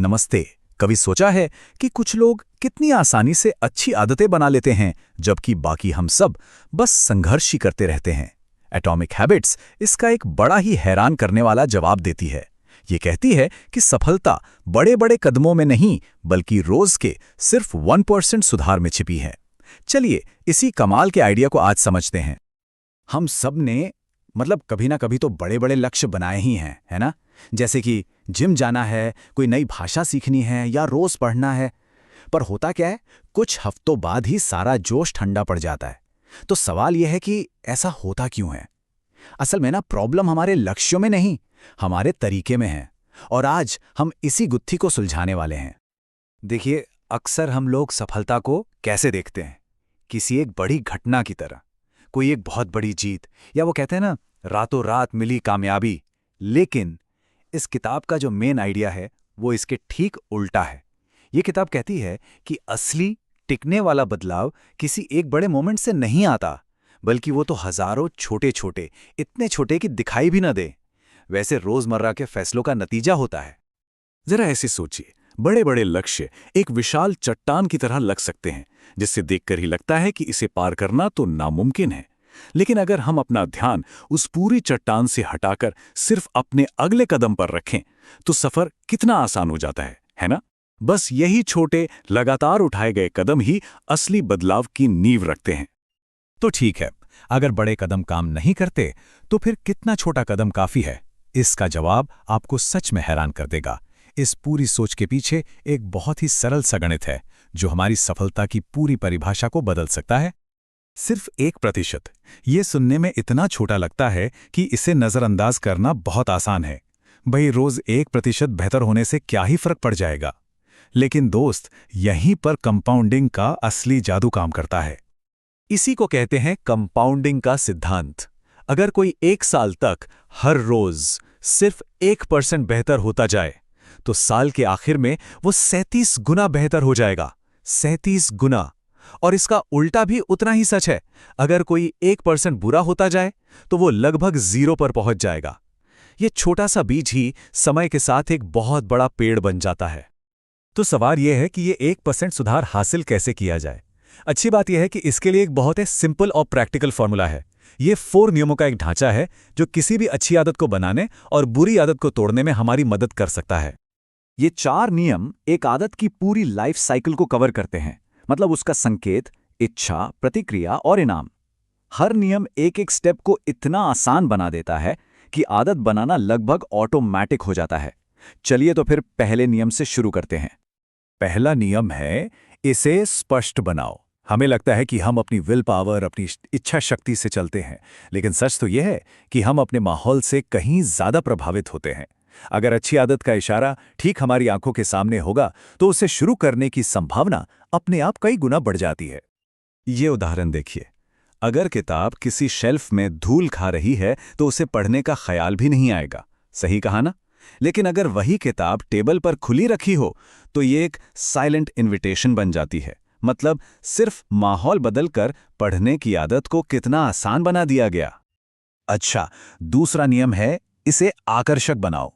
नमस्ते। कभी सोचा है कि कुछ लोग कितनी आसानी से अच्छी आदतें बना लेते हैं, जबकि बाकी हम सब बस संघर्ष ही करते रहते हैं। एटॉमिक हैबिट्स इसका एक बड़ा ही हैरान करने वाला जवाब देती है। ये कहती है कि सफलता बड़े बड़े कदमों में नहीं, बल्कि रोज के सिर्फ 1% सुधार में छिपी है। चलिए इसी कमाल के आइडिया को आज समझते हैं। हम सब ने कभी ना कभी तो बड़े बड़े लक्ष्य बनाए ही हैं, है ना? जैसे कि जिम जाना है, कोई नई भाषा सीखनी है या रोज पढ़ना है। पर होता क्या है, कुछ हफ्तों बाद ही सारा जोश ठंडा पड़ जाता है। तो सवाल यह है कि ऐसा होता क्यों है? असल में प्रॉब्लम हमारे लक्ष्यों में नहीं, हमारे तरीके में है। और आज हम इसी गुत्थी को सुलझाने वाले हैं। देखिए, अक्सर हम लोग सफलता को कैसे देखते हैं? किसी एक बड़ी घटना की तरह, कोई एक बहुत बड़ी जीत, या वो कहते हैं ना, रातों रात मिली कामयाबी। लेकिन इस किताब का जो मेन आइडिया है वो इसके ठीक उल्टा है। ये किताब कहती है कि असली टिकने वाला बदलाव किसी एक बड़े मोमेंट से नहीं आता, बल्कि वो तो हजारों छोटे छोटे, इतने छोटे कि दिखाई भी न दे, वैसे रोजमर्रा के फैसलों का नतीजा होता है। जरा ऐसे सोचिए, बड़े बड़े लक्ष्य एक विशाल चट्टान की तरह लग सकते हैं, जिससे देखकर ही लगता है कि इसे पार करना तो नामुमकिन है। लेकिन अगर हम अपना ध्यान उस पूरी चट्टान से हटाकर सिर्फ अपने अगले कदम पर रखें, तो सफर कितना आसान हो जाता है ना? बस यही छोटे लगातार उठाए गए कदम ही असली बदलाव की नींव रखते हैं। तो ठीक है, अगर बड़े कदम काम नहीं करते, तो फिर कितना छोटा कदम काफी है? इसका जवाब आपको सच में हैरान कर देगा। इस पूरी सोच के पीछे एक बहुत ही सरल सा गणित है, जो हमारी सफलता की पूरी परिभाषा को बदल सकता है। सिर्फ 1%। ये सुनने में इतना छोटा लगता है कि इसे नजरअंदाज करना बहुत आसान है। भाई, रोज 1% बेहतर होने से क्या ही फर्क पड़ जाएगा? लेकिन दोस्त, यहीं पर कंपाउंडिंग का असली जादू काम करता है। इसी को कहते हैं कंपाउंडिंग का सिद्धांत। अगर कोई 1 साल तक हर रोज सिर्फ 1% बेहतर होता जाए, तो साल के आखिर में वो 37 गुना बेहतर हो जाएगा। 37 गुना। और इसका उल्टा भी उतना ही सच है। अगर कोई 1% बुरा होता जाए, तो वो लगभग 0 पर पहुंच जाएगा। ये छोटा सा बीज ही समय के साथ एक बहुत बड़ा पेड़ बन जाता है। तो सवाल यह है कि ये 1% सुधार हासिल कैसे किया जाए? अच्छी बात यह है कि इसके लिए एक बहुत ही सिंपल और प्रैक्टिकल फॉर्मूला है। ये 4 नियमों का एक ढांचा है, जो किसी भी अच्छी आदत को बनाने और बुरी आदत को तोड़ने में हमारी मदद कर सकता है। ये 4 नियम एक आदत की पूरी लाइफ साइकिल को कवर करते हैं। मतलब उसका संकेत, इच्छा, प्रतिक्रिया और इनाम। हर नियम एक एक स्टेप को इतना आसान बना देता है कि आदत बनाना लगभग ऑटोमैटिक हो जाता है। चलिए तो फिर पहले नियम से शुरू करते हैं। पहला नियम है, इसे स्पष्ट बनाओ। हमें लगता है कि हम अपनी विल पावर, अपनी इच्छा शक्ति से चलते हैं, लेकिन सच तो यह है कि हम अपने माहौल से कहीं ज्यादा प्रभावित होते हैं। अगर अच्छी आदत का इशारा ठीक हमारी आंखों के सामने होगा, तो उसे शुरू करने की संभावना अपने आप कई गुना बढ़ जाती है। ये उदाहरण देखिए। अगर किताब किसी शेल्फ में धूल खा रही है, तो उसे पढ़ने का ख्याल भी नहीं आएगा। सही कहा ना? लेकिन अगर वही किताब टेबल पर खुली रखी हो, तो ये एक साइलेंट इन्विटेशन बन जाती है। मतलब सिर्फ माहौल बदलकर पढ़ने की आदत को कितना आसान बना दिया गया। अच्छा, दूसरा नियम है, इसे आकर्षक बनाओ।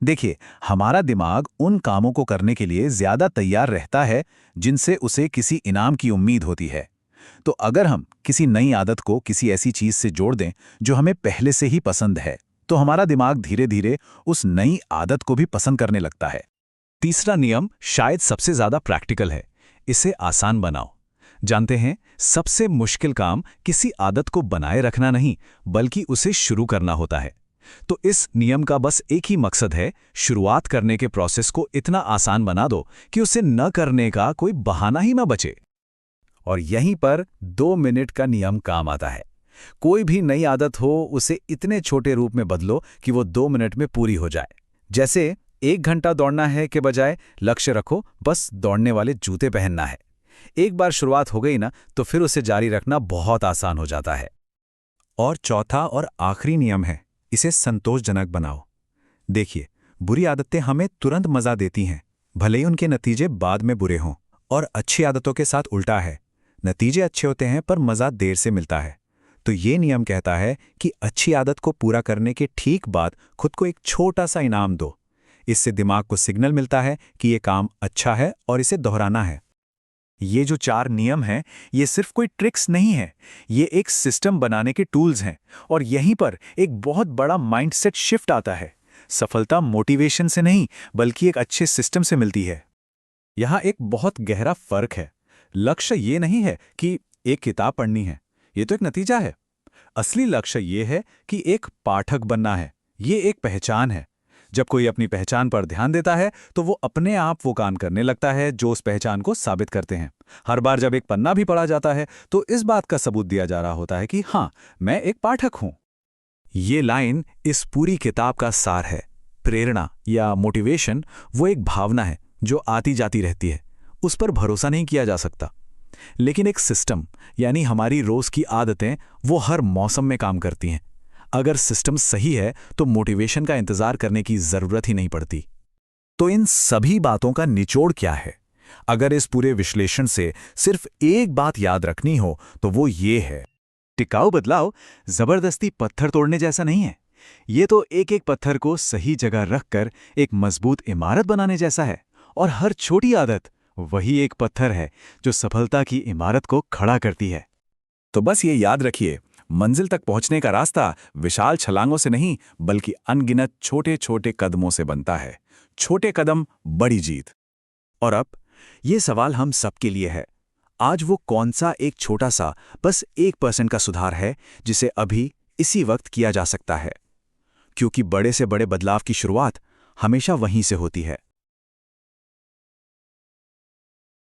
देखिए, हमारा दिमाग उन कामों को करने के लिए ज्यादा तैयार रहता है जिनसे उसे किसी इनाम की उम्मीद होती है। तो अगर हम किसी नई आदत को किसी ऐसी चीज से जोड़ दें जो हमें पहले से ही पसंद है, तो हमारा दिमाग धीरे धीरे उस नई आदत को भी पसंद करने लगता है। तीसरा नियम शायद सबसे ज्यादा प्रैक्टिकल है, इसे आसान बनाओ। जानते हैं, सबसे मुश्किल काम किसी आदत को बनाए रखना नहीं, बल्कि उसे शुरू करना होता है। तो इस नियम का बस एक ही मकसद है, शुरुआत करने के प्रोसेस को इतना आसान बना दो कि उसे न करने का कोई बहाना ही न बचे। और यहीं पर 2 मिनट का नियम काम आता है। कोई भी नई आदत हो, उसे इतने छोटे रूप में बदलो कि वो 2 मिनट में पूरी हो जाए। जैसे 1 घंटा दौड़ना है के बजाय लक्ष्य रखो, बस दौड़ने वाले जूते पहनना है। एक बार शुरुआत हो गई ना, तो फिर उसे जारी रखना बहुत आसान हो जाता है। और चौथा और आखिरी नियम है, इसे संतोषजनक बनाओ। देखिए, बुरी आदतें हमें तुरंत मजा देती हैं, भले ही उनके नतीजे बाद में बुरे हों। और अच्छी आदतों के साथ उल्टा है, नतीजे अच्छे होते हैं पर मजा देर से मिलता है। तो ये नियम कहता है कि अच्छी आदत को पूरा करने के ठीक बाद खुद को एक छोटा सा इनाम दो। इससे दिमाग को सिग्नल मिलता है कि ये काम अच्छा है और इसे दोहराना है। ये जो 4 नियम हैं, ये सिर्फ कोई ट्रिक्स नहीं है, ये एक सिस्टम बनाने के टूल्स हैं। और यहीं पर एक बहुत बड़ा माइंडसेट शिफ्ट आता है। सफलता मोटिवेशन से नहीं, बल्कि एक अच्छे सिस्टम से मिलती है। यहाँ एक बहुत गहरा फर्क है। लक्ष्य ये नहीं है कि एक किताब पढ़नी है, ये तो एक नतीजा है। असली लक्ष्य ये है कि एक पाठक बनना है, ये एक पहचान है। जब कोई अपनी पहचान पर ध्यान देता है तो वो अपने आप वो काम करने लगता है जो उस पहचान को साबित करते हैं। हर बार जब एक पन्ना भी पढ़ा जाता है तो इस बात का सबूत दिया जा रहा होता है कि हाँ, मैं एक पाठक हूं। ये लाइन इस पूरी किताब का सार है। प्रेरणा या मोटिवेशन वो एक भावना है जो आती जाती रहती है, उस पर भरोसा नहीं किया जा सकता। लेकिन एक सिस्टम यानी हमारी रोज की आदतें वो हर मौसम में काम करती हैं। अगर सिस्टम सही है तो मोटिवेशन का इंतजार करने की जरूरत ही नहीं पड़ती। तो इन सभी बातों का निचोड़ क्या है? अगर इस पूरे विश्लेषण से सिर्फ एक बात याद रखनी हो तो वो ये है, टिकाऊ बदलाव जबरदस्ती पत्थर तोड़ने जैसा नहीं है। ये तो एक एक पत्थर को सही जगह रखकर एक मजबूत इमारत बनाने जैसा है। और हर छोटी आदत वही एक पत्थर है जो सफलता की इमारत को खड़ा करती है। तो बस ये याद रखिए, मंजिल तक पहुंचने का रास्ता विशाल छलांगों से नहीं, बल्कि अनगिनत छोटे छोटे कदमों से बनता है। छोटे कदम, बड़ी जीत। और अब ये सवाल हम सबके लिए है। आज वो कौन सा एक छोटा सा, बस 1% का सुधार है जिसे अभी इसी वक्त किया जा सकता है? क्योंकि बड़े से बड़े बदलाव की शुरुआत हमेशा वहीं से होती है।